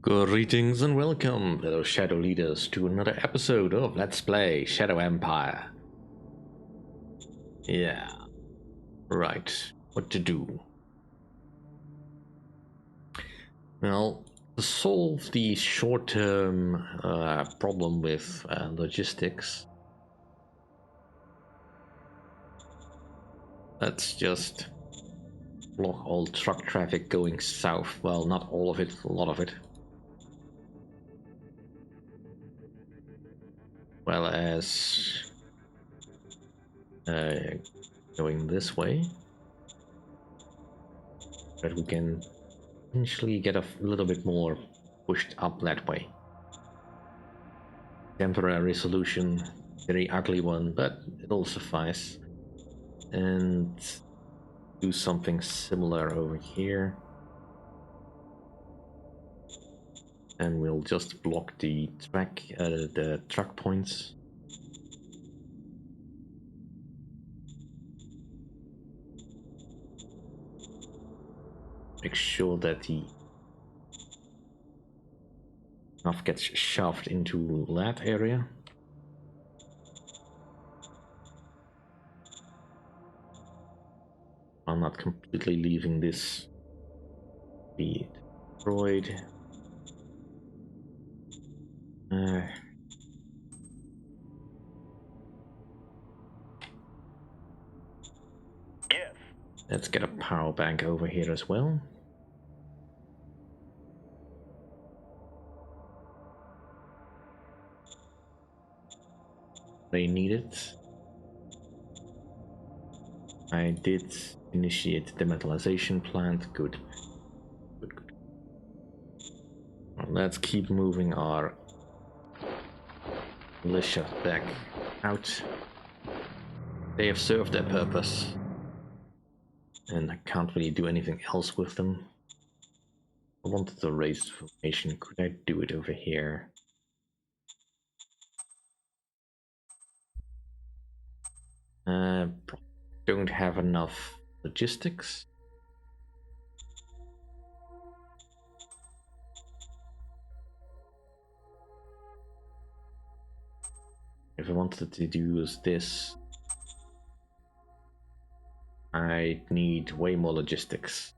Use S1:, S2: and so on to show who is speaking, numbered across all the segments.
S1: Greetings and welcome, fellow Shadow Leaders, to another episode of Let's Play Shadow Empire. Yeah, right, what to do? Well, to solve the short-term problem with logistics, let's just block all truck traffic going south. Well, not all of it, a lot of it. Well as going this way, that we can potentially get a little bit more pushed up that way. Temporary solution, very ugly one, but it'll suffice. And do something similar over here. And we'll just block the truck points. Make sure that the stuff gets shoved into that area. I'm not completely leaving this be destroyed.
S2: Yes.
S1: Let's get a power bank over here as well. They need it. I did initiate the metallization plant. Good. Good, good. Well, let's keep moving our militia back out. They have served their purpose, and I can't really do anything else with them. I wanted to raise formation. Could I do it over here? Don't have enough logistics. If I wanted to use this, I need way more logistics.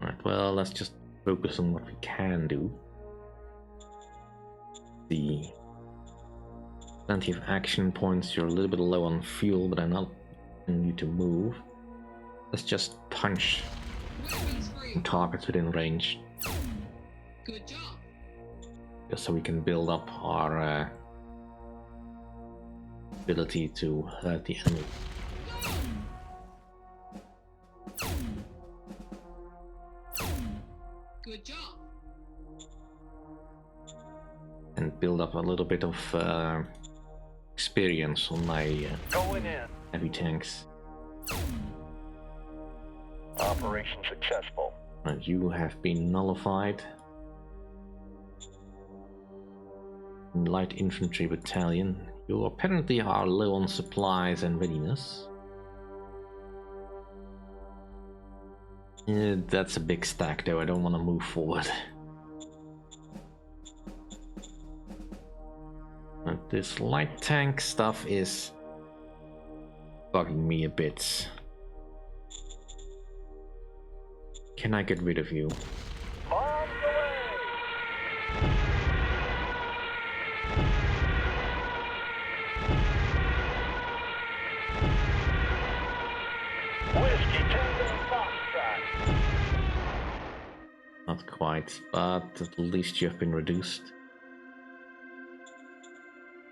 S1: Right, well, let's just focus on what we can do. See. Plenty of action points. You're a little bit low on fuel, but I'm not asking you to move. Let's just punch targets within range.
S2: Good job.
S1: Just so we can build up our ability to hurt the enemy.
S2: Good job.
S1: And build up a little bit of experience on my
S2: Going in.
S1: heavy tanks.
S2: Operation successful.
S1: And you have been nullified. Light infantry battalion. You apparently are low on supplies and readiness. That's a big stack though, I don't want to move forward. But this light tank stuff is bugging me a bit. Can I get rid of you?
S2: On the way. Whiskey Tango Foxtrot.
S1: Not quite, but at least you have been reduced.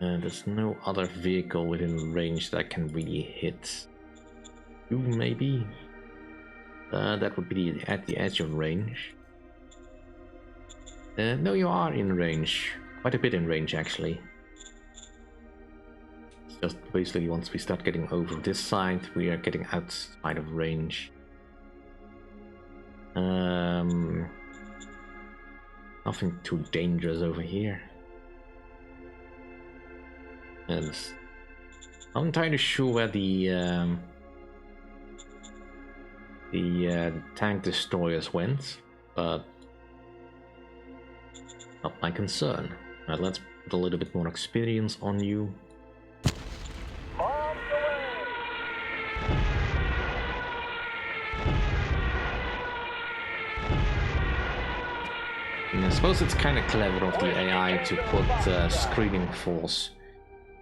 S1: And there's no other vehicle within range that can really hit you, maybe? That would be at the edge of range. No, you are in range. Quite a bit in range, actually. It's just basically once we start getting over this side, we are getting outside of range. Nothing too dangerous over here. And I'm not entirely sure where the tank destroyers went, but not my concern. Right, let's put a little bit more experience on you.
S2: Bombs away!
S1: And I suppose it's kind of clever of the AI to put screening force,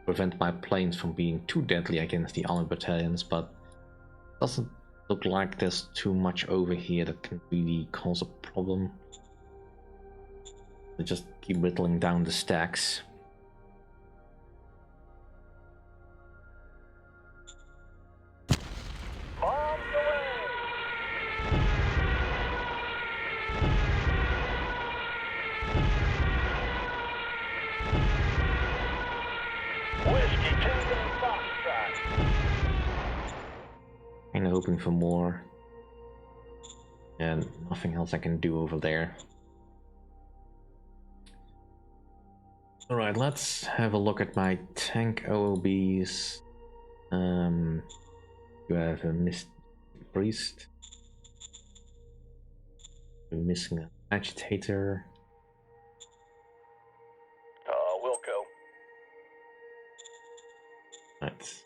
S1: prevent my planes from being too deadly against the army battalions, but doesn't look like there's too much over here that can really cause a problem. They just keep whittling down the stacks.
S2: Bombs away! Whiskey Tango Foxtrot.
S1: Kinda hoping for more. And nothing else I can do over there. Alright, let's have a look at my tank OOBs. You have a missed priest. You're missing an agitator.
S2: Wilco.
S1: Right.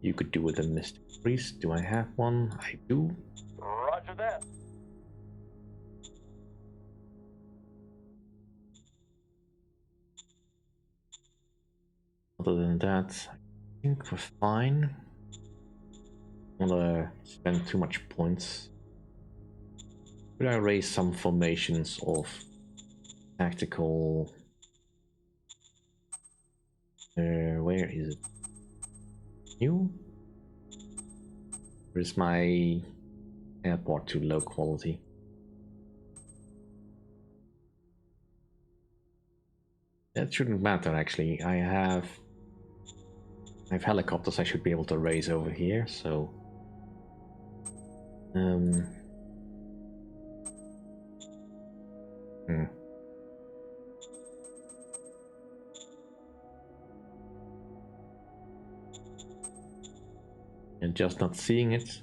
S1: You could do with a mystic priest. Do I have one? I do.
S2: Roger that.
S1: Other than that, I think we're fine. I don't wanna spend too much points. Could I raise some formations of tactical? Where is it? New? Or is my airport too low quality? That shouldn't matter actually. I have helicopters I should be able to raise over here, so and just not seeing it.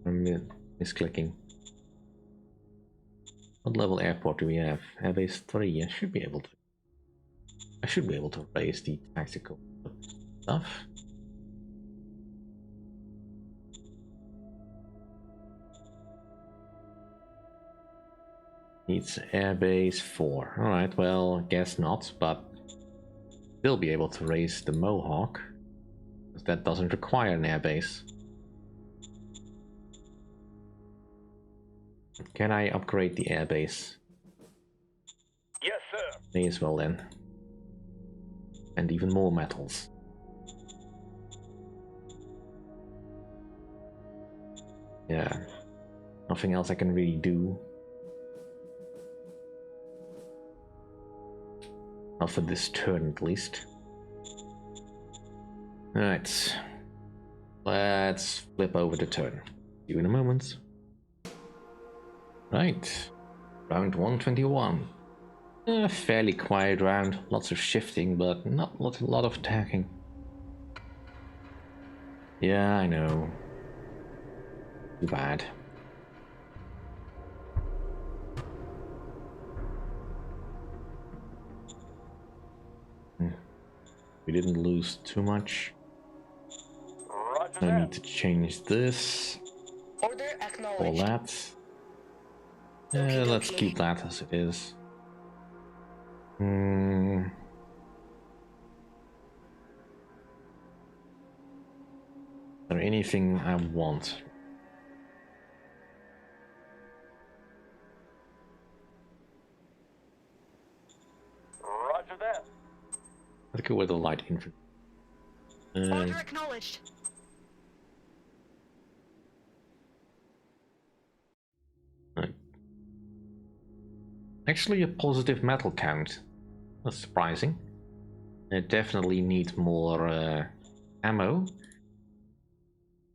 S1: I'm misclicking. What level airport do we have? Airbase 3. I should be able to raise the tactical stuff. Needs airbase 4. Alright, well, guess not, but still be able to raise the Mohawk. Because that doesn't require an airbase. Can I upgrade the airbase?
S2: Yes, sir.
S1: May as well then. And even more metals. Yeah. Nothing else I can really do. Not for this turn at least. Alright. Let's flip over the turn. See you in a moment. Right. Round 121. A fairly quiet round. Lots of shifting, but not a lot of attacking. Yeah, I know. Too bad. We didn't lose too much.
S2: Roger
S1: No
S2: that.
S1: need to change this
S3: Order
S1: or
S3: acknowledged.
S1: that.
S3: Okey-dokey.
S1: Let's keep that as it is. Is there anything I want?
S2: Roger that.
S1: Let's go with the light infantry.
S3: Order acknowledged.
S1: Right. Actually, a positive metal count. That's surprising. It definitely needs more ammo.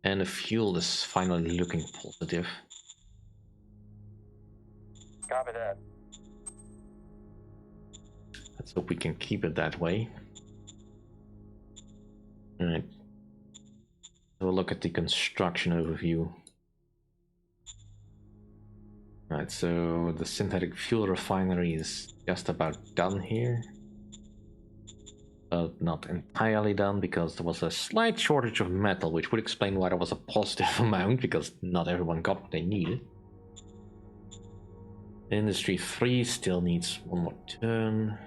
S1: And the fuel is finally looking positive.
S2: Copy that.
S1: Let's hope we can keep it that way. Alright. Have a look at the construction overview. Right, so the synthetic fuel refinery is just about done here. But not entirely done, because there was a slight shortage of metal, which would explain why there was a positive amount, because not everyone got what they needed. Industry 3 still needs one more turn.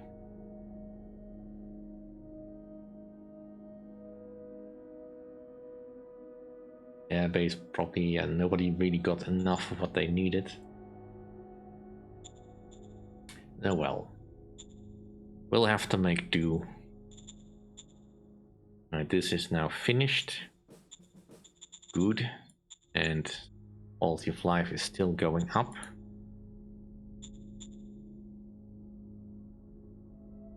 S1: Yeah, base probably, and nobody really got enough of what they needed. Oh well. We'll have to make do. Alright, this is now finished. Good. And quality of life is still going up.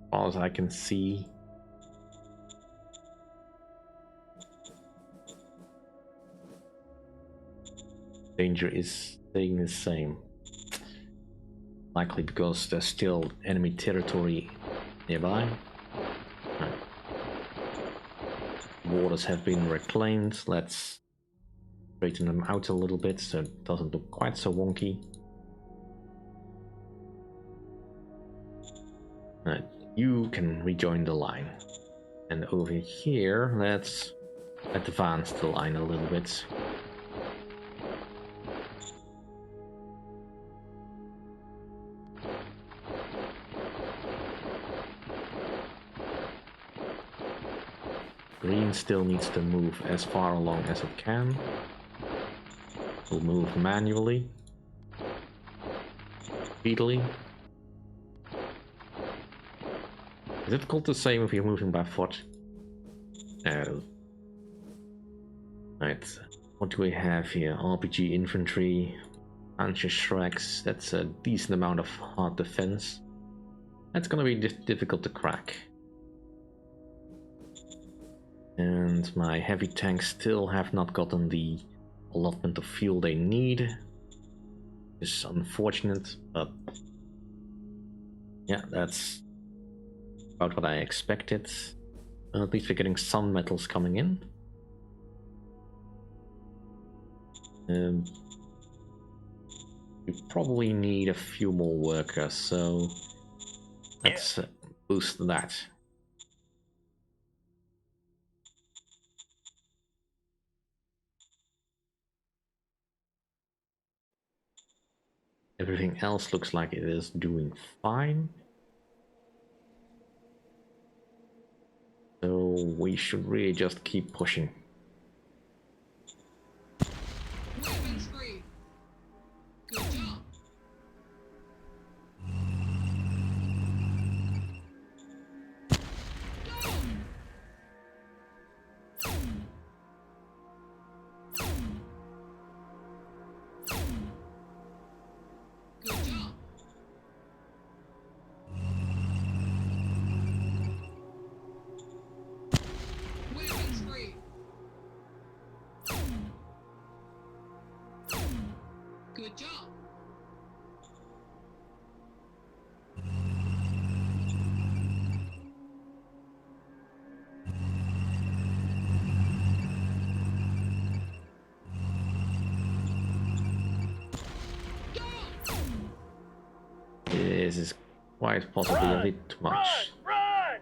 S1: As far as I can see. Danger is staying the same. Likely because there's still enemy territory nearby. Right. Waters have been reclaimed. Let's straighten them out a little bit so it doesn't look quite so wonky. Right. You can rejoin the line. And over here, let's advance the line a little bit. Green still needs to move as far along as it can. We'll move manually. Speedily. Is it called the same if you're moving by foot? No. Right. What do we have here? RPG infantry. Anti-Shreks. That's a decent amount of hard defense. That's gonna be difficult to crack. And my heavy tanks still have not gotten the allotment of fuel they need. It's unfortunate, but yeah, that's about what I expected. At least we're getting some metals coming in. We probably need a few more workers, so let's boost that. Everything else looks like it is doing fine. So we should really just keep pushing.
S4: Good job. Good job. Weapon spree. Good job.
S1: This is quite possibly a bit too much.
S2: Run!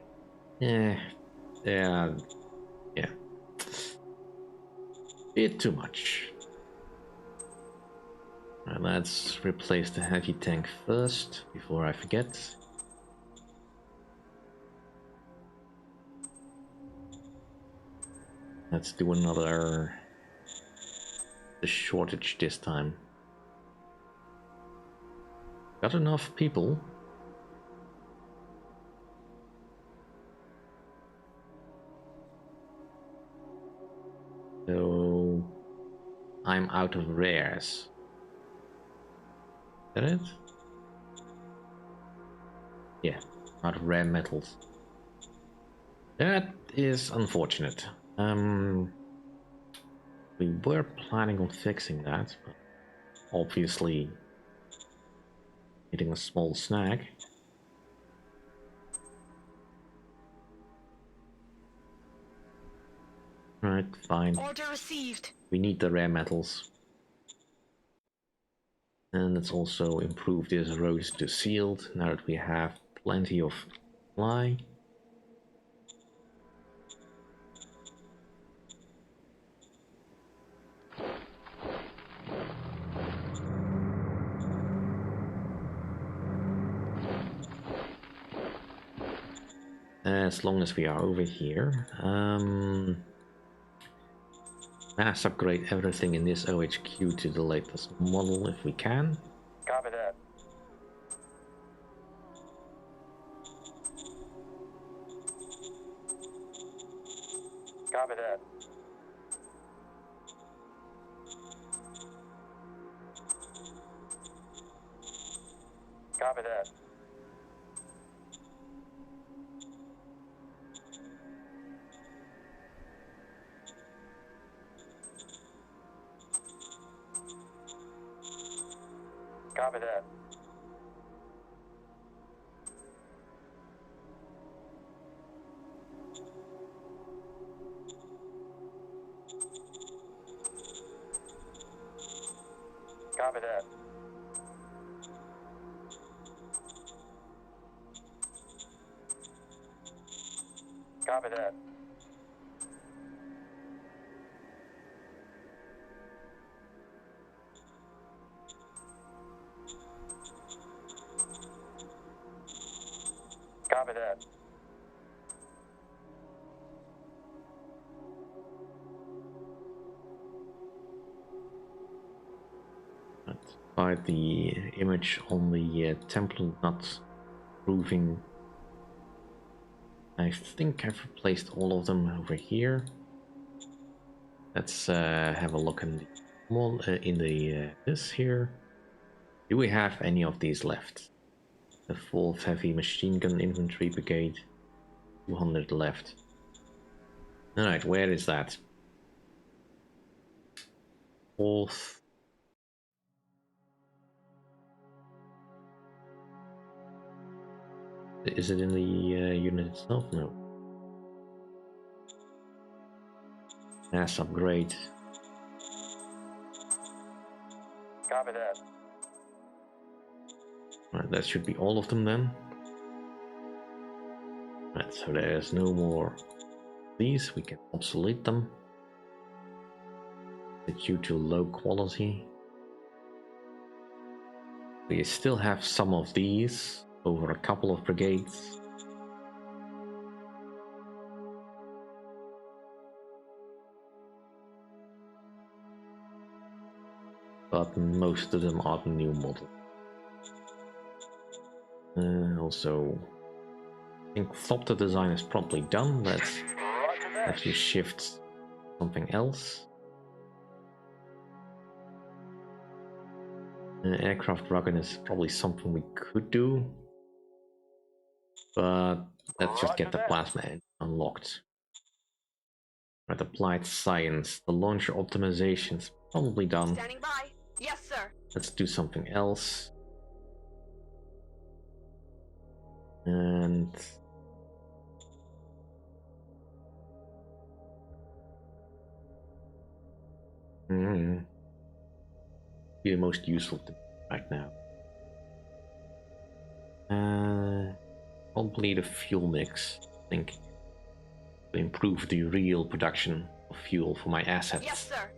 S1: Yeah, bit too much. Right, let's replace the heavy tank first before I forget. Let's do another shortage this time. Got enough people. So I'm out of rares. Is that it? Yeah, out of rare metals. That is unfortunate. Um, we were planning on fixing that, but obviously hitting a small snag. Right, fine.
S3: Order received.
S1: We need the rare metals. And let's also improve this road to sealed now that we have plenty of supply. As long as we are over here. Mass upgrade everything in this OHQ to the latest model if we can.
S2: Copy that. Copy that. Copy that. Copy that. Copy that. Copy that. Copy that.
S1: By the image on the template not proving, I think I've replaced all of them over here. Let's have a look in the this here. Do we have any of these left? The 4th Heavy Machine Gun Infantry Brigade, 200 left. Alright, where is that? 4th. Is it in the unit itself? No. Mass upgrade.
S2: Copy that.
S1: Right, that should be all of them then. Right, so there's no more these. We can obsolete them. It's due to low quality. We still have some of these over a couple of brigades. But most of them are the new model. Also, I think Thopter design is probably done. Let's
S2: Roger that.
S1: actually shift something else. Aircraft wagon is probably something we could do, but let's just get the plasma engine unlocked. Right, applied science. The launcher optimization is probably done.
S3: Standing by. Yes, sir.
S1: Let's do something else. And be the most useful to right now. Probably the fuel mix, I think, to improve the real production of fuel for my assets.
S3: Yes, sir.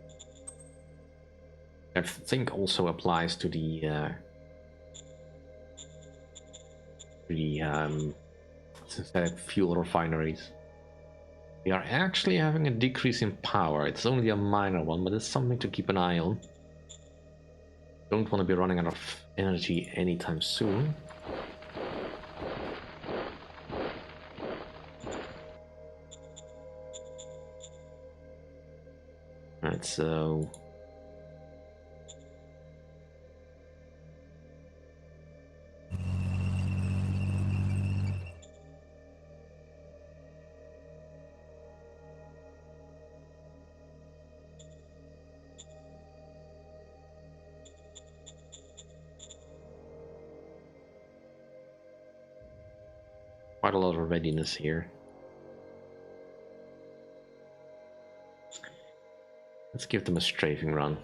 S1: I think also applies to the synthetic fuel refineries. We are actually having a decrease in power. It's only a minor one, but it's something to keep an eye on. Don't want to be running out of energy anytime soon. Right, so quite a lot of readiness here. Let's give them a strafing run.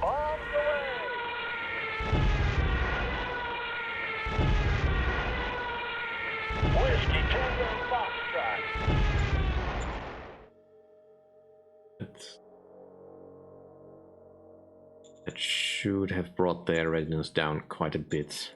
S2: On the way! Whiskey Tango Foxtrot.
S1: That should have brought their readiness down quite a bit.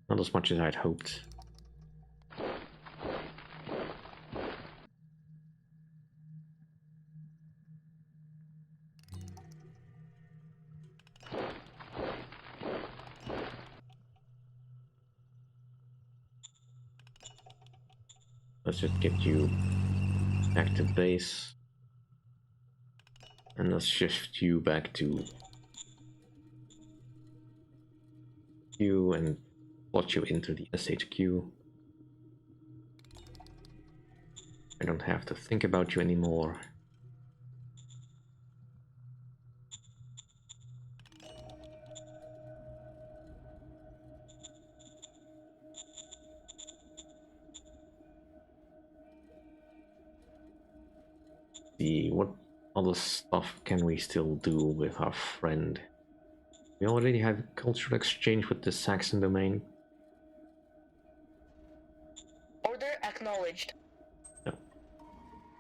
S1: Not as much as I'd hoped. Let's just get you back to base. And let's shift you back to Q and plot you into the SHQ. I don't have to think about you anymore. See, what other stuff can we still do with our friend? We already have cultural exchange with the Saxon domain.
S5: Order acknowledged.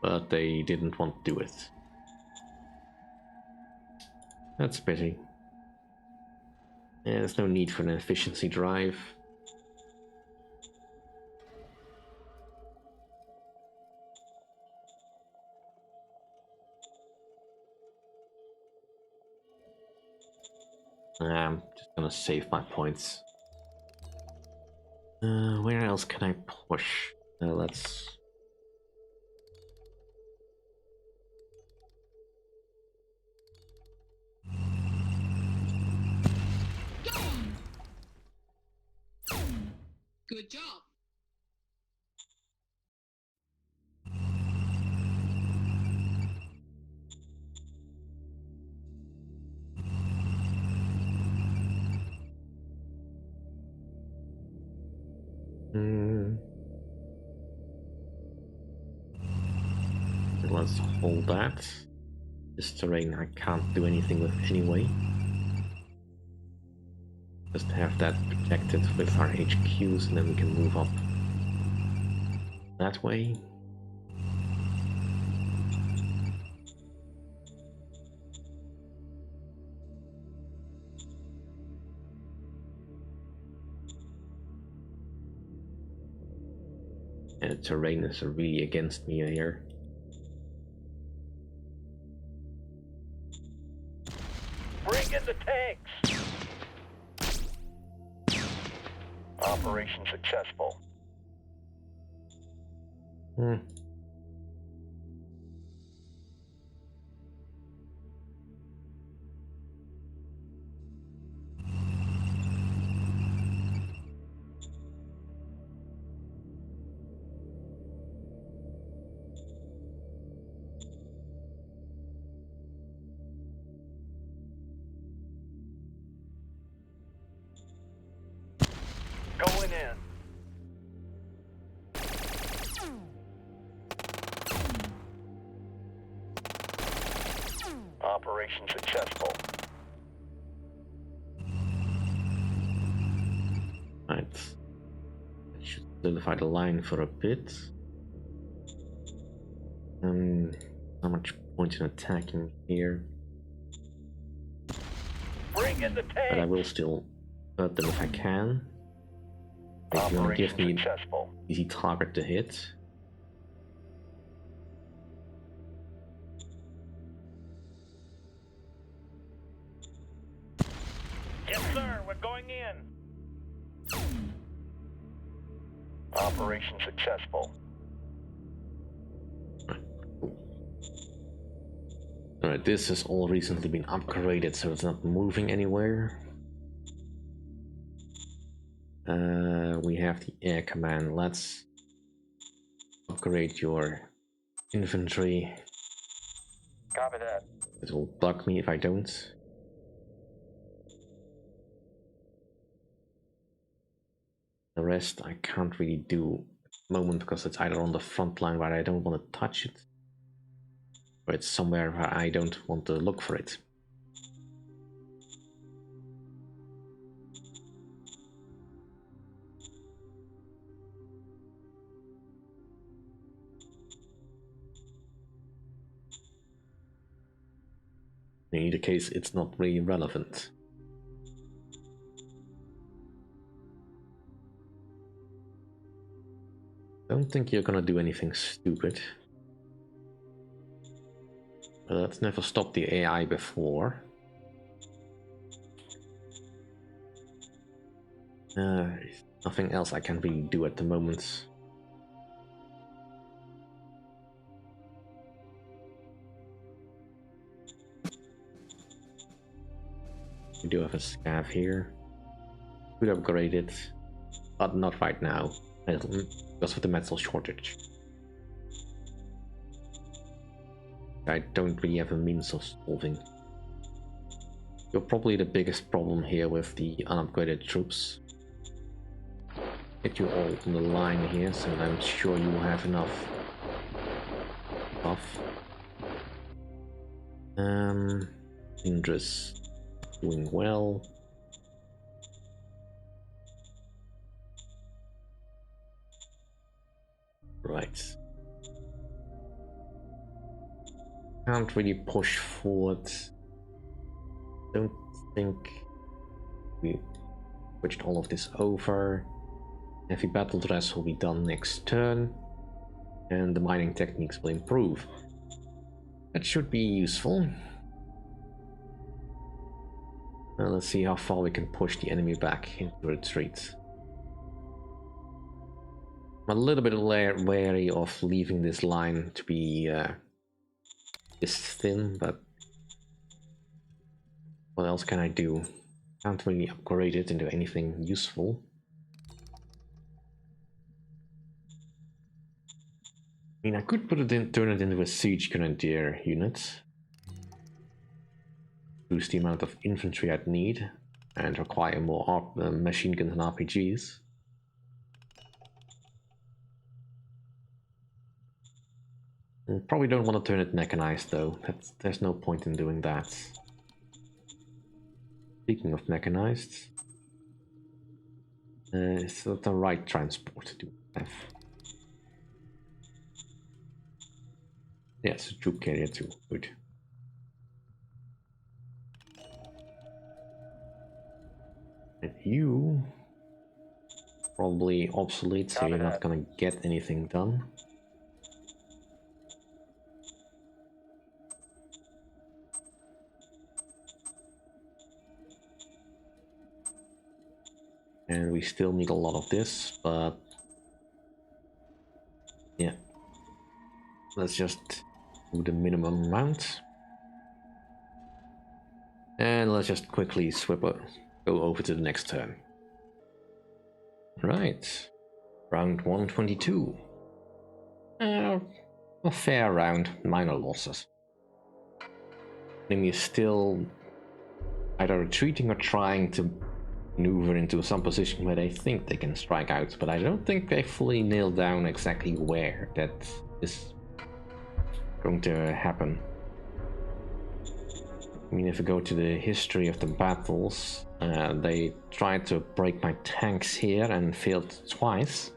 S1: But they didn't want to do it. That's a pity. Yeah, there's no need for an efficiency drive. I'm just gonna save my points. Where else can I push? Let's...
S4: Go! Good job.
S1: Let's hold that. This terrain I can't do anything with anyway. Just have that protected with our HQs and then we can move up that way. And the terrain is really against me here.
S2: Bring in the tanks! Operation successful. Going in. Operation successful.
S1: Right. I should solidify the line for a bit. Not much point in attacking here.
S2: Bring in the
S1: But I
S2: tanks!
S1: will still hurt them if I can. If you want to give
S2: Operation
S1: me
S2: successful.
S1: easy target to hit.
S2: Yes, sir, we're going in. Operation successful.
S1: Alright, this has all recently been upgraded so it's not moving anywhere. We have the air command. Let's upgrade your infantry.
S2: Copy that.
S1: It will bug me if I don't. The rest I can't really do at the moment because it's either on the front line where I don't want to touch it, or it's somewhere where I don't want to look for it. In either case, it's not really relevant. Don't think you're gonna do anything stupid. But that's never stopped the AI before. Nothing else I can really do at the moment. We do have a scav here. Could upgrade it, but not right now, because of the metal shortage. I don't really have a means of solving. You're probably the biggest problem here with the unupgraded troops. Get you all on the line here, so I'm sure you will have enough buff. Indris doing well. Right. Can't really push forward. Don't think we switched all of this over. Heavy battle dress will be done next turn, and the mining techniques will improve. That should be useful. Let's see how far we can push the enemy back into retreat. I'm a little bit wary of leaving this line to be this thin, but what else can I do? Can't really upgrade it into anything useful. I mean, I could put it in, turn it into a siege grenadier unit. Boost the amount of infantry I'd need, and require more machine guns and RPGs. Probably don't want to turn it mechanized though. There's no point in doing that. Speaking of mechanized, is that the right transport do we have? Yes, a troop carrier too. Good. And you probably obsolete, so you're not gonna get anything done. And we still need a lot of this, but yeah, let's just do the minimum amount. And let's just quickly go over to the next turn. Right, round 122. A fair round, minor losses. Enemy is still either retreating or trying to maneuver into some position where they think they can strike out, but I don't think they fully nailed down exactly where that is going to happen. I mean, if we go to the history of the battles, they tried to break my tanks here and failed twice.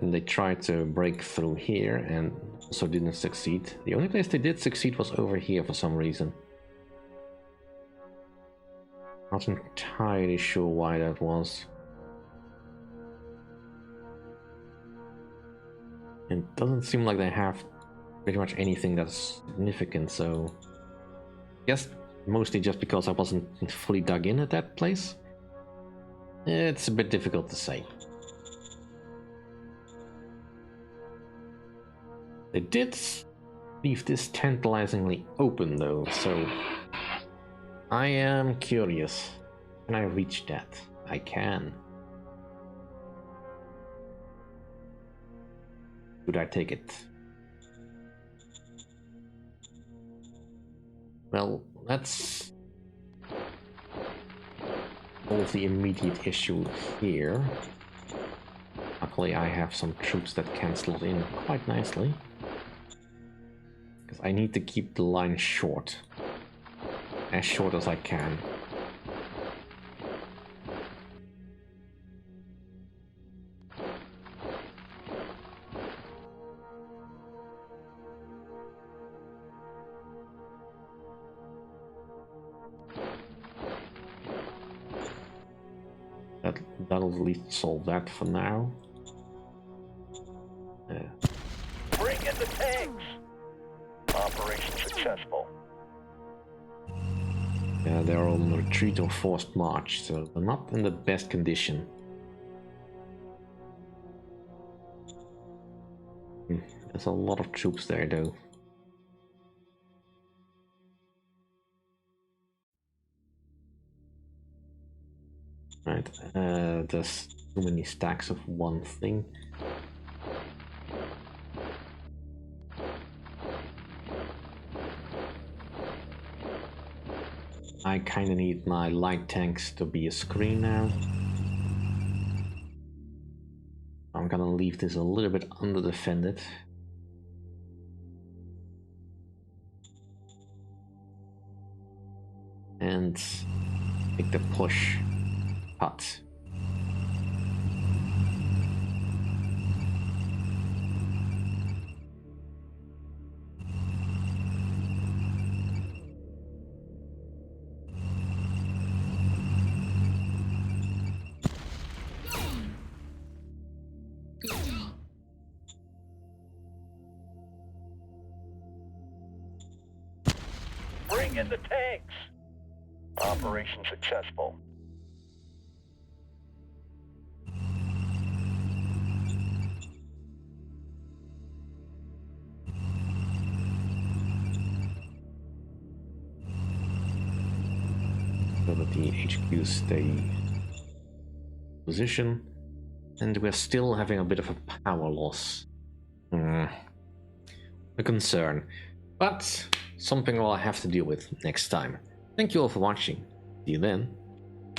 S1: And they tried to break through here and also didn't succeed. The only place they did succeed was over here for some reason. Not entirely sure why that was. It doesn't seem like they have pretty much anything that's significant, so I guess mostly just because I wasn't fully dug in at that place. It's a bit difficult to say. They did leave this tantalizingly open though, so I am curious. Can I reach that? I can. Should I take it? Well, let's solve the immediate issue here. Luckily, I have some troops that can slot in quite nicely. Because I need to keep the line short. As short as I can. That'll at least solve that for now.
S2: Bring in the tanks! Operation successful.
S1: Yeah, they're on retreat or forced march, so they're not in the best condition. There's a lot of troops there, though. Right, there's too many stacks of one thing. I kinda need my light tanks to be a screen now. I'm gonna leave this a little bit under-defended. And make the push hut.
S4: Good job.
S2: Bring in the tanks! Operation successful.
S1: So that the HQs stay position, and we're still having a bit of a power loss. A concern, but something I'll have to deal with next time. Thank you all for watching. See you then.